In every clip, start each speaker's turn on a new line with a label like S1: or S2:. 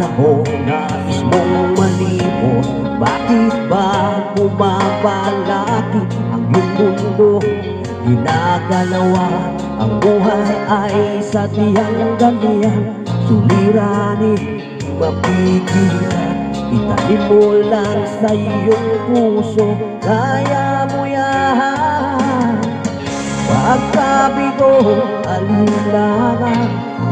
S1: panahong nais mong malimot? Bakit ba bumabalakid ang iyong mundo? Ginagalawa ang buhay ay sadyang ganyan. Suliranin, mapigilan, itanim mo lang sa iyong puso. Kaya mo yan. Pagkabigo, alinlangan,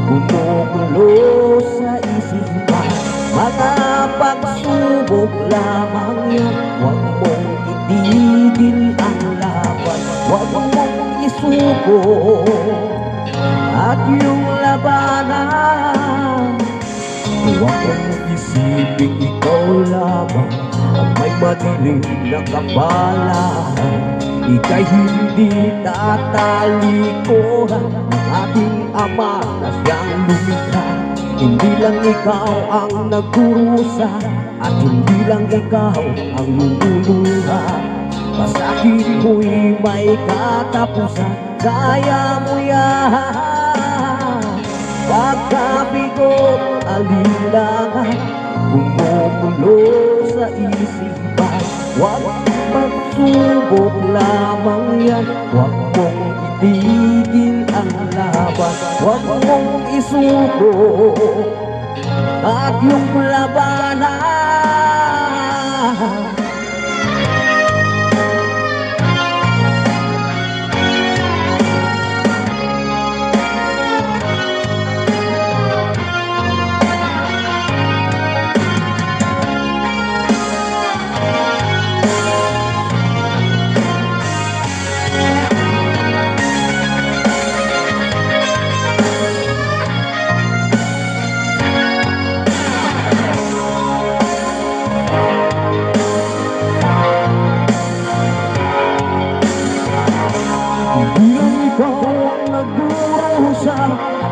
S1: gumugulo sa isipan. Mga pagsubok lamang yan, huwag mong itigil ang laban. Huwag mong isuko at yung labanan. Huwag mong isipin ikaw lamang ang may madilim na kapalaran. Ika'y hindi tatalikuran ng ating Ama na siyang lumikha. Hindi lang ikaw ang nagkurusa at hindi lang ikaw ang lumuluha. Masakit mo'y may katapusan, kaya mo yan. Pagkabigo, alinlangan, gumugulo sa isipan. Huwag magsubok lamang yan, huwag mong itigil ang laban. Huwag mong isuko at yung labanan.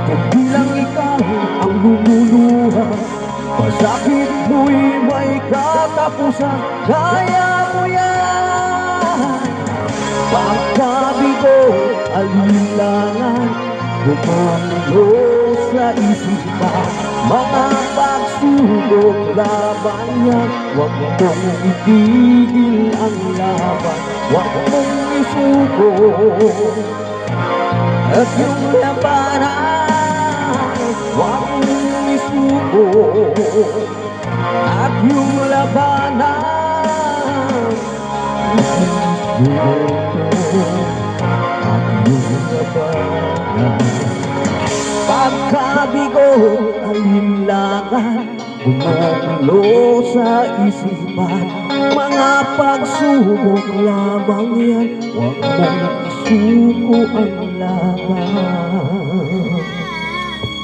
S1: Hindi lang ikaw ang lumuluha. Masakit mo'y may katapusan, kaya mo yan. Pagkabigo, alinlangan, gumugulo sa isipan. Mga pagsubok laban yan, huwag mong itigil ang laban. Huwag mong isuko at yung labanan. Huwag mong isuko at yung labanan. Isuko at yung labanan. Pagkabigo, alinlangan, gumugulo sa isipan. Mga pagsubok lamang yan, huwag mong isuko ang laban.